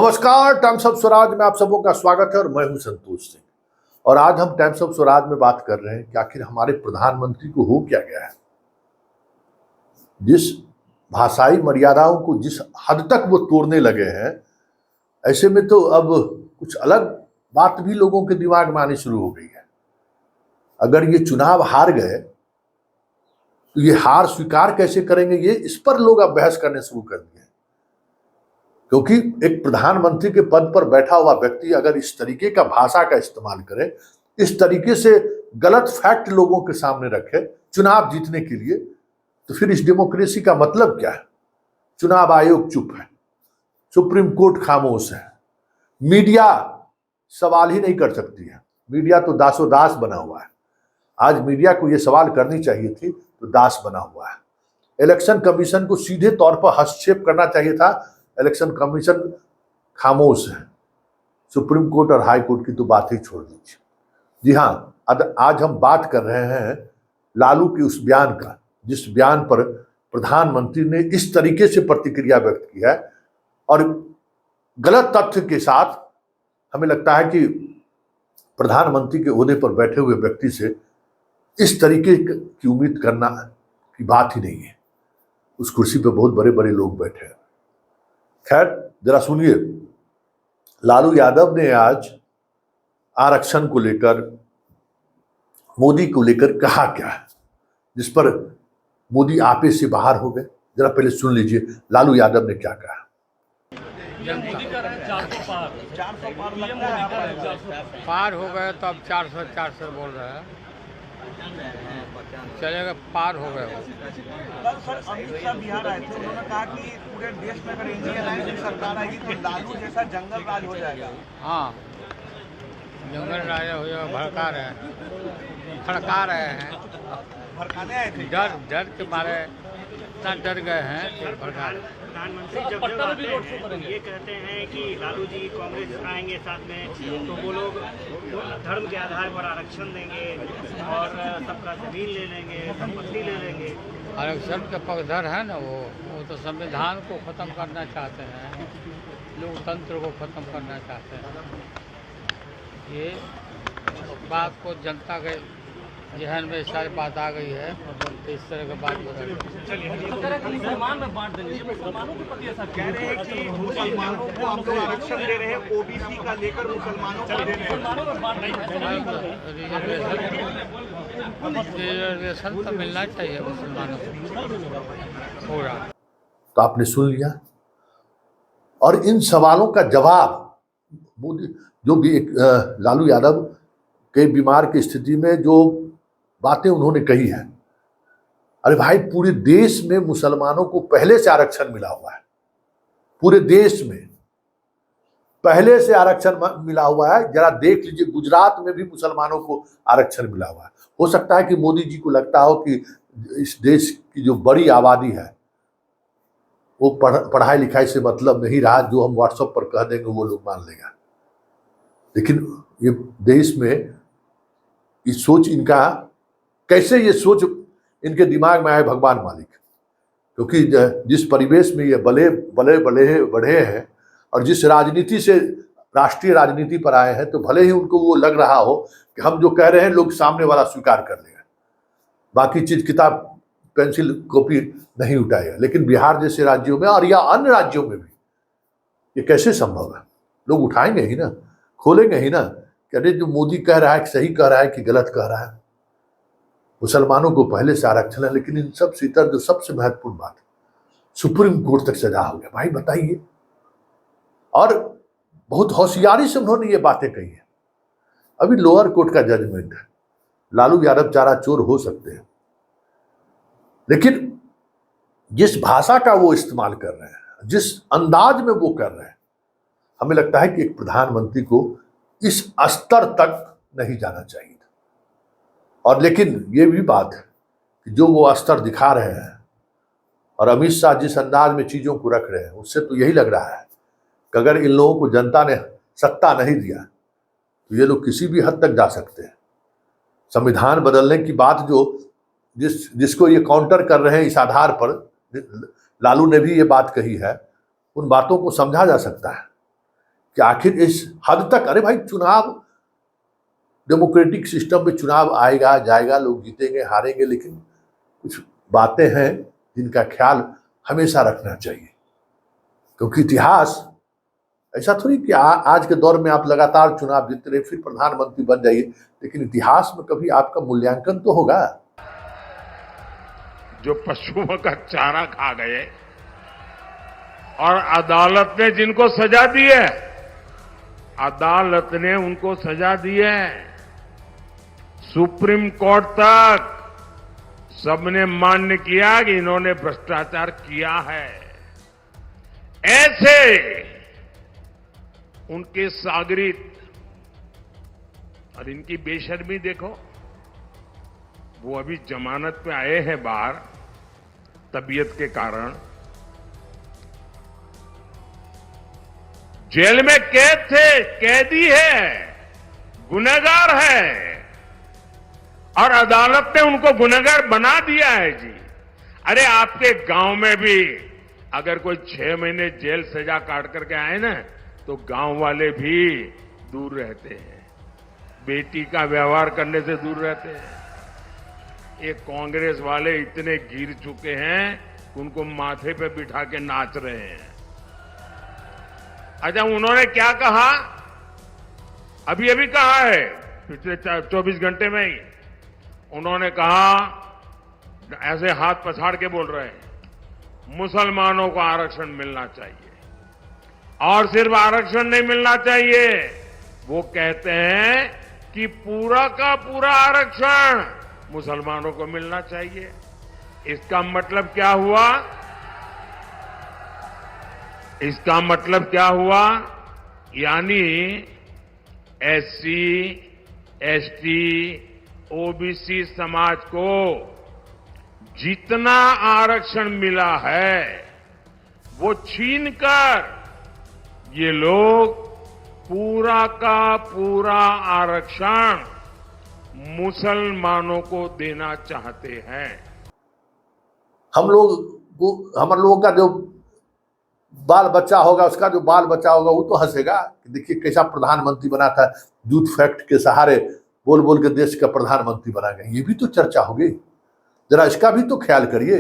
नमस्कार, times of Swaraj में आप सबों का स्वागत है और मैं हूं संतोष सिंह। और आज हम टाइम्स ऑफ स्वराज में बात कर रहे हैं कि आखिर हमारे प्रधानमंत्री को हो क्या गया है। जिस भाषाई मर्यादाओं को जिस हद तक वो तोड़ने लगे हैं, ऐसे में तो अब कुछ अलग बात भी लोगों के दिमाग में आनी शुरू हो गई है। अगर ये चुनाव हार गए तो ये हार स्वीकार कैसे करेंगे, ये इस पर लोग अब बहस करने शुरू कर दिए। क्योंकि एक प्रधानमंत्री के पद पर बैठा हुआ व्यक्ति अगर इस तरीके का भाषा का इस्तेमाल करे, इस तरीके से गलत फैक्ट लोगों के सामने रखे चुनाव जीतने के लिए, तो फिर इस डेमोक्रेसी का मतलब क्या है। चुनाव आयोग चुप है, सुप्रीम कोर्ट खामोश है, मीडिया सवाल ही नहीं कर सकती है। मीडिया तो दासोदास बना हुआ है। आज मीडिया को यह सवाल करनी चाहिए थी तो दास बना हुआ है। इलेक्शन कमीशन को सीधे तौर पर हस्तक्षेप करना चाहिए था, इलेक्शन कमीशन खामोश है। सुप्रीम कोर्ट और हाई कोर्ट की तो बात ही छोड़ दीजिए। जी हाँ, आज हम बात कर रहे हैं लालू के उस बयान का, जिस बयान पर प्रधानमंत्री ने इस तरीके से प्रतिक्रिया व्यक्त की है और गलत तथ्य के साथ। हमें लगता है कि प्रधानमंत्री के ओहदे पर बैठे हुए व्यक्ति से इस तरीके की उम्मीद करना की बात ही नहीं है। उस कुर्सी पर बहुत बड़े बड़े लोग बैठे हैं। खैर, जरा सुनिए, लालू यादव ने आज आरक्षण को लेकर, मोदी को लेकर कहा क्या है, जिस पर मोदी आपे से बाहर हो गए। जरा पहले सुन लीजिए लालू यादव ने क्या कहा। पार हो गए तो अब 400 बोल रहे हैं, चलेगा पार हो गए। कल सर अमित शाह बिहार आए थे, उन्होंने कहा कि पूरे देश में अगर इंडिया लाइन की सरकार आएगी तो लालू जैसा जंगल राज हो जाएगा। हाँ, जंगल राज हो जाएगा। भड़का रहे हैं, भड़काने आए थे। डर के मारे इतना डर गए हैं कि भड़का रहे हैं। प्रधानमंत्री जब आते हैं ये कहते हैं कि लालू जी कांग्रेस आएंगे साथ में तो वो लोग धर्म के आधार पर आरक्षण देंगे और सबका जमीन ले लेंगे, संपत्ति ले लेंगे। आरक्षण के पक्षधर है ना, वो तो संविधान को ख़त्म करना चाहते हैं, लोकतंत्र को ख़त्म करना चाहते हैं। ये बात को जनता के जहन में सारी बात आ गई है, तो इस तरह की बात मुसलमान में बांट देंगे, मुसलमानों के प्रति ऐसा कह रहे हैं कि मुसलमानों को हम लोग आरक्षण दे रहे हैं, ओबीसी का लेकर मुसलमानों को दे रहे हैं। रिजर्वेशन तो मिलना चाहिए मुसलमानों को पूरा। तो आपने सुन लिया, और इन सवालों का जवाब मोदी, जो भी एक लालू यादव के बीमार की स्थिति में जो बातें उन्होंने कही है। अरे भाई, पूरे देश में मुसलमानों को पहले से आरक्षण मिला हुआ है। पूरे देश में पहले से आरक्षण मिला हुआ है। जरा देख लीजिए, गुजरात में भी मुसलमानों को आरक्षण मिला हुआ है। हो सकता है कि मोदी जी को लगता हो कि इस देश की जो बड़ी आबादी है वो पढ़ाई लिखाई से मतलब नहीं रहा, जो हम व्हाट्सएप पर कह देंगे वो लोग मान लेगा। लेकिन ये देश में ये सोच, इनका कैसे ये सोच इनके दिमाग में आए, भगवान मालिक। क्योंकि जिस परिवेश में ये बढ़े हैं और जिस राजनीति से राष्ट्रीय राजनीति पर आए हैं, तो भले ही उनको वो लग रहा हो कि हम जो कह रहे हैं लोग सामने वाला स्वीकार कर लेगा, बाकी चीज किताब पेंसिल कॉपी नहीं उठाएगा। लेकिन बिहार जैसे राज्यों में और या अन्य राज्यों में भी ये कैसे संभव है? लोग उठाएंगे ही ना, खोलेंगे ही ना कि अरे जो मोदी कह रहा है सही कह रहा है कि गलत कह रहा है। मुसलमानों को पहले से आरक्षण है, लेकिन इन सब से इतर जो सबसे महत्वपूर्ण बात, सुप्रीम कोर्ट तक सजा हो गया। भाई बताइए, और बहुत होशियारी से उन्होंने ये बातें कही है। अभी लोअर कोर्ट का जजमेंट है, लालू यादव चारा चोर हो सकते हैं, लेकिन जिस भाषा का वो इस्तेमाल कर रहे हैं, जिस अंदाज में वो कर रहे हैं, हमें लगता है कि एक प्रधानमंत्री को इस स्तर तक नहीं जाना चाहिए था। और लेकिन ये भी बात है कि जो वो स्तर दिखा रहे हैं और अमित शाह जिस अंदाज में चीजों को रख रहे हैं, उससे तो यही लग रहा है कि अगर इन लोगों को जनता ने सत्ता नहीं दिया तो ये लोग किसी भी हद तक जा सकते हैं। संविधान बदलने की बात जो जिसको ये काउंटर कर रहे हैं, इस आधार पर लालू ने भी ये बात कही है, उन बातों को समझा जा सकता है। कि आखिर इस हद तक, अरे भाई चुनाव डेमोक्रेटिक सिस्टम में चुनाव आएगा जाएगा, लोग जीतेंगे हारेंगे, लेकिन कुछ बातें हैं जिनका ख्याल हमेशा रखना चाहिए, क्योंकि इतिहास ऐसा थोड़ी कि आज के दौर में आप लगातार चुनाव जीतते रहे फिर प्रधानमंत्री बन जाइए, लेकिन इतिहास में कभी आपका मूल्यांकन तो होगा। जो पशुओं का चारा खा गए और अदालत ने जिनको सजा दी है, अदालत ने उनको सजा दी है, सुप्रीम कोर्ट तक सबने मान्य किया कि इन्होंने भ्रष्टाचार किया है, ऐसे उनके सागरित और इनकी बेशर्मी देखो। वो अभी जमानत पे आए हैं बाहर तबीयत के कारण, जेल में कैद थे, कैदी है, गुनहगार है, और अदालत ने उनको गुनहगार बना दिया है जी। अरे आपके गांव में भी अगर कोई 6 महीने जेल सजा काट करके आए ना, तो गांव वाले भी दूर रहते हैं, बेटी का व्यवहार करने से दूर रहते हैं। ये कांग्रेस वाले इतने गिर चुके हैं कि उनको माथे पे बिठा के नाच रहे हैं। अच्छा, उन्होंने क्या कहा, अभी अभी कहा है पिछले 24 घंटे में ही, उन्होंने कहा, ऐसे हाथ पछाड़ के बोल रहे हैं, मुसलमानों को आरक्षण मिलना चाहिए, और सिर्फ आरक्षण नहीं मिलना चाहिए, वो कहते हैं कि पूरा का पूरा आरक्षण मुसलमानों को मिलना चाहिए। इसका मतलब क्या हुआ? इसका मतलब क्या हुआ? यानी एससी, एसटी, ओबीसी समाज को जितना आरक्षण मिला है वो छीनकर ये लोग पूरा का पूरा आरक्षण मुसलमानों को देना चाहते हैं। हम लोगों का जो बाल बच्चा होगा, उसका जो बाल बच्चा होगा, वो तो हंसेगा कि देखिए कैसा प्रधानमंत्री बना था, दूध फैक्ट के सहारे बोल बोल के देश का प्रधानमंत्री बना गया। ये भी तो चर्चा होगी, जरा इसका भी तो ख्याल करिए।